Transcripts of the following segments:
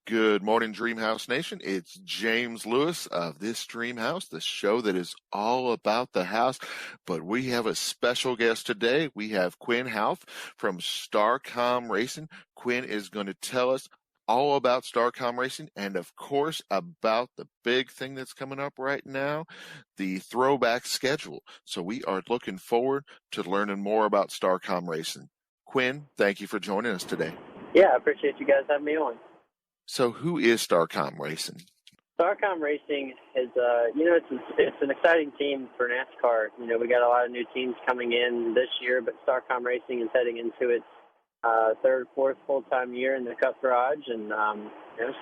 Good morning, Dreamhouse Nation. It's James Lewis of This Dreamhouse, the show that is all about the house. But we have a special guest today. We have Quin Houff from Starcom Racing. Quin is going to tell us all about Starcom Racing and, of course, about the big thing that's coming up right now, the Throwback schedule. So we are looking forward to learning more about Starcom Racing. Quin, thank you for joining us today. Yeah, I appreciate you guys having me on. So who is Starcom Racing? Starcom Racing is, it's an exciting team for NASCAR. We got a lot of new teams coming in this year, but Starcom Racing is heading into its third, fourth full-time year in the Cup Garage. And,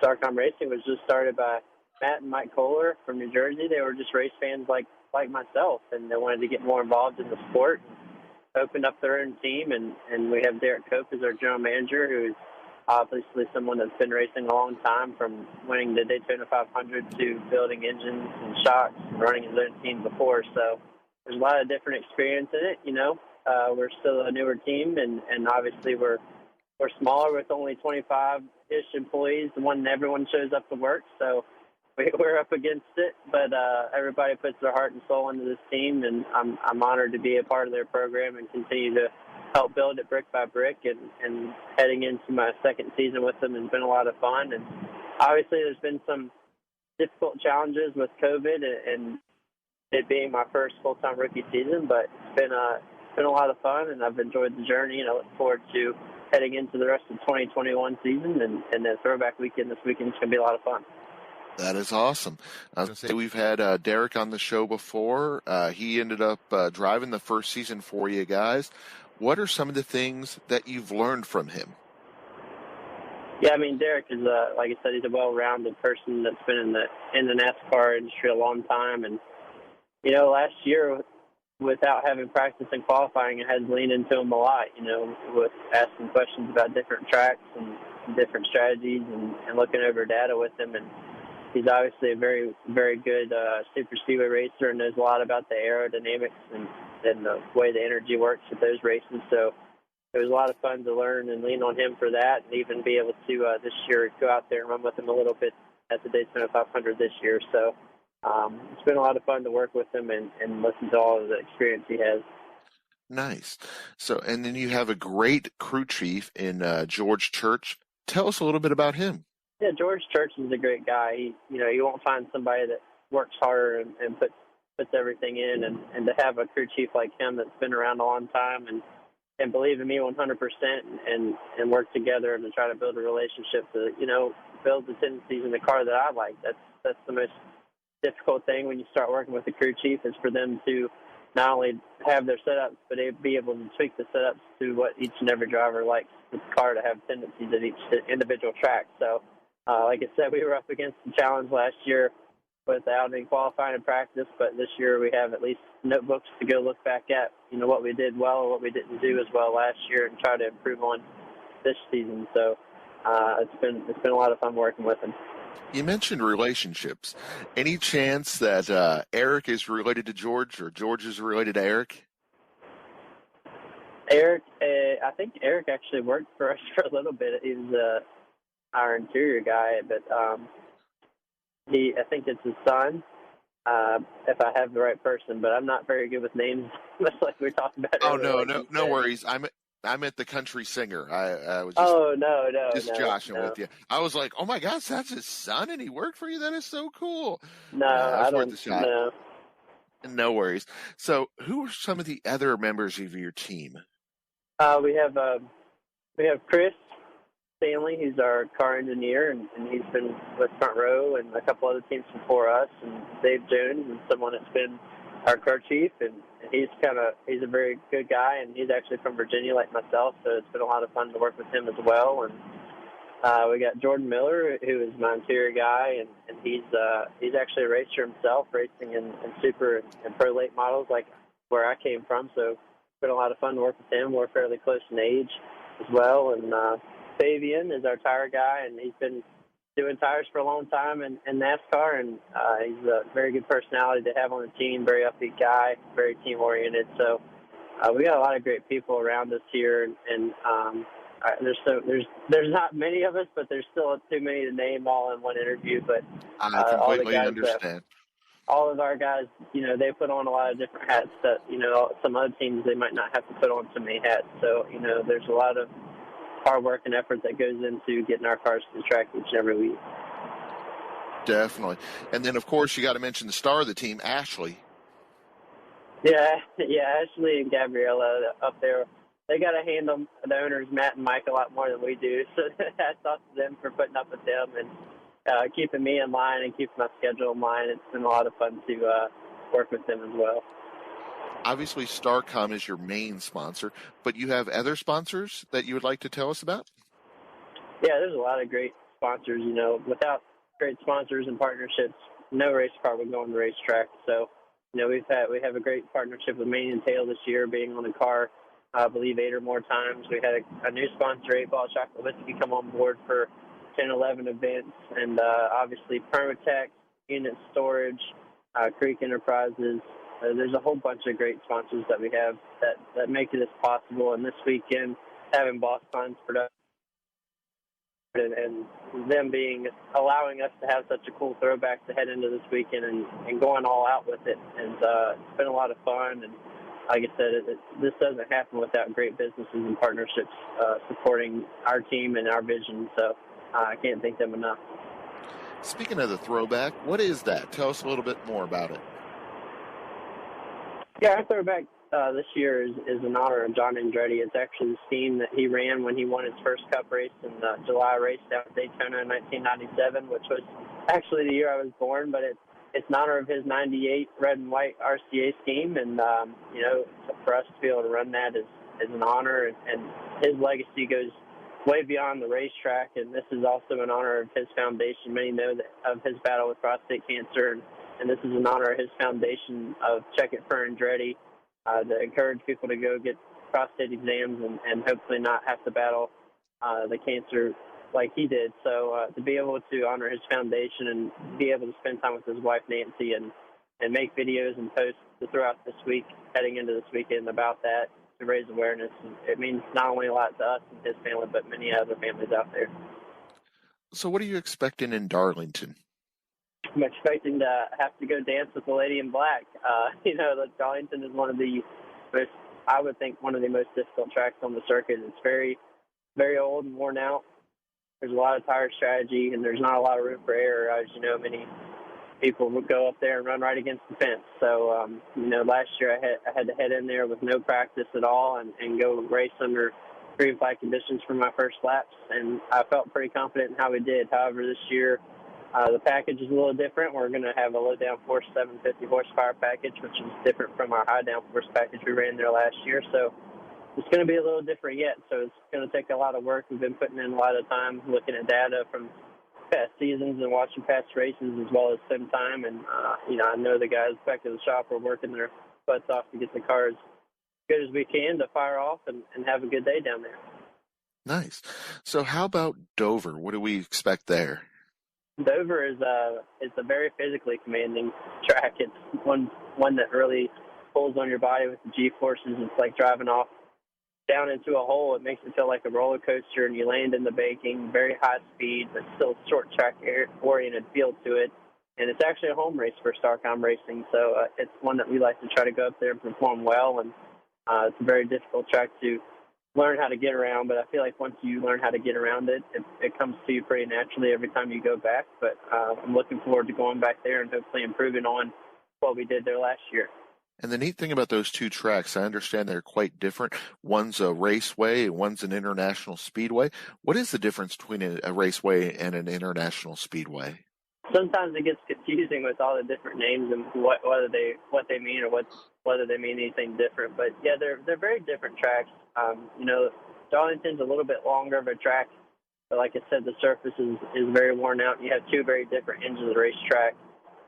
Starcom Racing was just started by Matt and Mike Kohler from New Jersey. They were just race fans like myself, and they wanted to get more involved in the sport. Opened up their own team, and we have Derek Cope as our general manager, who is obviously someone that's been racing a long time, from winning the Daytona 500 to building engines and shocks and running his own team before. So there's a lot of different experience in it. We're still a newer team, and obviously we're smaller with only 25-ish employees, when everyone shows up to work. So we're up against it, but everybody puts their heart and soul into this team, and I'm honored to be a part of their program and continue to help build it brick by brick, and heading into my second season with them has been a lot of fun. And obviously there's been some difficult challenges with COVID and it being my first full-time rookie season, but it's been a lot of fun, and I've enjoyed the journey, and I look forward to heading into the rest of the 2021 season, and the Throwback weekend this weekend is going to be a lot of fun. That is awesome. I was going to say, we've had Derek on the show before. He ended up driving the first season for you guys. What are some of the things that you've learned from him? Yeah, Derek is, like I said, he's a well-rounded person that's been in the NASCAR industry a long time. And, last year, without having practice and qualifying, I had to lean into him a lot, with asking questions about different tracks and different strategies and looking over data with him. And he's obviously a very, very good super speedway racer and knows a lot about the aerodynamics and the way the energy works at those races. So it was a lot of fun to learn and lean on him for that, and even be able to this year go out there and run with him a little bit at the Daytona 500 this year. So it's been a lot of fun to work with him and listen to all of the experience he has. Nice. So, and then you have a great crew chief in George Church. Tell us a little bit about him. Yeah, George Church is a great guy. You won't find somebody that works harder and puts everything in, and to have a crew chief like him that's been around a long time and believe in me 100% and work together to try to build a relationship to, build the tendencies in the car that I like. That's the most difficult thing when you start working with a crew chief, is for them to not only have their setups, but be able to tweak the setups to what each and every driver likes the car to have tendencies at each individual track. So, like I said, we were up against the challenge last year without any qualifying and practice, but this year we have at least notebooks to go look back at, what we did well or what we didn't do as well last year, and try to improve on this season. So it's been a lot of fun working with him. You mentioned relationships. Any chance that Eric is related to George, or George is related to Eric? Eric, I think Eric actually worked for us for a little bit. He was our interior guy, but I think it's his son, if I have the right person, but I'm not very good with names, much like we were talking about earlier. Oh, no worries. I meant the country singer. I was just joshing with you. I was like, oh my gosh, that's his son, and he worked for you? That is so cool. No, I don't. Worth a shot. No worries. So, who are some of the other members of your team? We have Chris Stanley, who's our car engineer, and he's been with Front Row and a couple other teams before us, and Dave Jones, and someone that's been our car chief, and he's a very good guy, and he's actually from Virginia like myself, so it's been a lot of fun to work with him as well. And we got Jordan Miller, who is my interior guy, and he's actually a racer himself, racing in super and pro late models like where I came from, so it's been a lot of fun to work with him. We're fairly close in age as well. And Fabian is our tire guy, and he's been doing tires for a long time in NASCAR, and he's a very good personality to have on the team, very upbeat guy, very team-oriented. So we got a lot of great people around us here, and There's not many of us, but there's still too many to name all in one interview. But I all the completely guys understand. all of our guys, they put on a lot of different hats that, some other teams, they might not have to put on so many hats. So, there's a lot of hard work and effort that goes into getting our cars to the track each and every week. Definitely. And then, of course, you got to mention the star of the team, Ashley. Yeah, Ashley and Gabriella up there, they got to handle the owners, Matt and Mike, a lot more than we do. So hats off to them for putting up with them and keeping me in line and keeping my schedule in line. It's been a lot of fun to work with them as well. Obviously, Starcom is your main sponsor, but you have other sponsors that you would like to tell us about? Yeah, there's a lot of great sponsors. Without great sponsors and partnerships, no race car would go on the racetrack. So, we have a great partnership with Main and Tail this year, being on the car, I believe 8 or more times. We had a new sponsor, 8 Ball Chocolate Whiskey, come on board for 10, 11 events, and obviously Permatech, Unit Storage, Creek Enterprises. There's a whole bunch of great sponsors that we have that make this possible. And this weekend, having Boss Funds Production and them allowing us to have such a cool throwback to head into this weekend and going all out with it. And it's been a lot of fun. And like I said, this doesn't happen without great businesses and partnerships supporting our team and our vision. So I can't thank them enough. Speaking of the throwback, what is that? Tell us a little bit more about it. Yeah, our throwback this year is in honor of John Andretti. It's actually the team that he ran when he won his first Cup race in the July race down at Daytona in 1997, which was actually the year I was born, but it's in honor of his 98 red and white RCA scheme. And, for us to be able to run that is an honor, and his legacy goes way beyond the racetrack, and this is also in honor of his foundation. Many know that of his battle with prostate cancer, and this is in honor of his foundation of Check It for Andretti, to encourage people to go get prostate exams and hopefully not have to battle the cancer like he did. So to be able to honor his foundation and be able to spend time with his wife, Nancy, and make videos and posts throughout this week, heading into this weekend about that, to raise awareness. It means not only a lot to us and his family, but many other families out there. So what are you expecting in Darlington? I'm expecting to have to go dance with the lady in black. The Darlington is one of the most difficult tracks on the circuit. It's very, very old and worn out. There's a lot of tire strategy, and there's not a lot of room for error. As you know, many people would go up there and run right against the fence. So, last year I had to head in there with no practice at all and go race under green flag conditions for my first laps, and I felt pretty confident in how we did. However, this year the package is a little different. We're going to have a low downforce 750 horsepower package, which is different from our high downforce package we ran there last year. So it's going to be a little different yet. So it's going to take a lot of work. We've been putting in a lot of time looking at data from past seasons and watching past races as well as sim time. And, I know the guys back at the shop are working their butts off to get the car as good as we can to fire off and have a good day down there. Nice. So how about Dover? What do we expect there? Dover is a very physically commanding track. It's one that really pulls on your body with the G-forces. It's like driving off down into a hole. It makes it feel like a roller coaster, and you land in the banking, very high speed, but still short track oriented feel to it. And it's actually a home race for Starcom Racing, so it's one that we like to try to go up there and perform well. And it's a very difficult track to learn how to get around, but I feel like once you learn how to get around it, it comes to you pretty naturally every time you go back. But I'm looking forward to going back there and hopefully improving on what we did there last year. And the neat thing about those two tracks, I understand they're quite different. One's a raceway and one's an international speedway. What is the difference between a raceway and an international speedway? Sometimes it gets confusing with all the different names and what they mean or whether they mean anything different. But yeah, they're very different tracks. Darlington's a little bit longer of a track, but like I said, the surface is very worn out. You have two very different ends of the racetrack,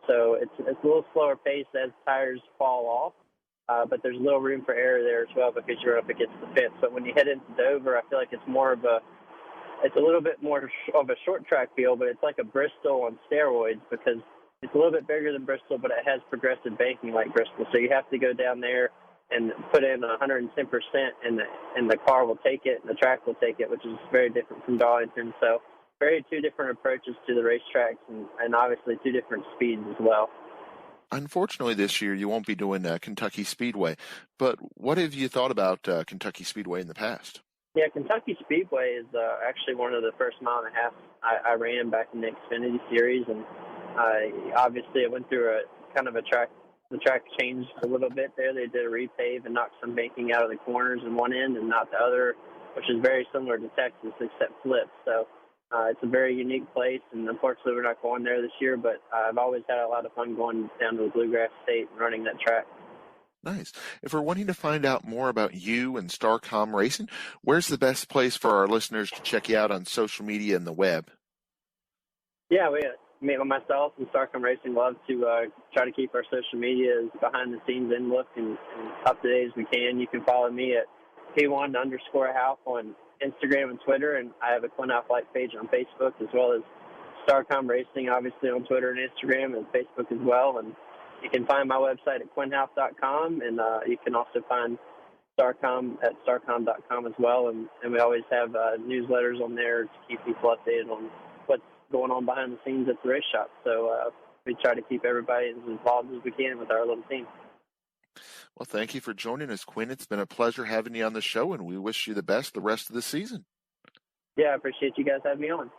so it's a little slower pace as tires fall off. But there's a little room for error there as well because you're up against the fence. But when you head into Dover, I feel like it's a little bit more of a short track feel, but it's like a Bristol on steroids because it's a little bit bigger than Bristol, but it has progressive banking like Bristol. So you have to go down there and put in 110%, and the car will take it, and the track will take it, which is very different from Darlington. So two different approaches to the racetracks, and obviously two different speeds as well. Unfortunately, this year you won't be doing Kentucky Speedway, but what have you thought about Kentucky Speedway in the past? Yeah, Kentucky Speedway is actually one of the first mile and a half I ran back in the Xfinity Series, and obviously I went through a kind of a track. The track changed a little bit there. They did a repave and knocked some banking out of the corners in one end and not the other, which is very similar to Texas except flips. So it's a very unique place, and unfortunately we're not going there this year, but I've always had a lot of fun going down to the Bluegrass State and running that track. Nice. If we're wanting to find out more about you and Starcom Racing, where's the best place for our listeners to check you out on social media and the web? Yeah, myself and Starcom Racing love to try to keep our social media as behind the scenes and look and up to date as we can. You can follow me at P1_Houff on Instagram and Twitter, and I have a Quin Houff like page on Facebook, as well as Starcom Racing, obviously on Twitter and Instagram and Facebook as well. And you can find my website at quinhouff.com, and you can also find Starcom at starcom.com as well. And we always have newsletters on there to keep people updated on what's going on behind the scenes at the race shop. So we try to keep everybody as involved as we can with our little team. Well, thank you for joining us, Quin. It's been a pleasure having you on the show, and we wish you the best the rest of the season. Yeah, I appreciate you guys having me on.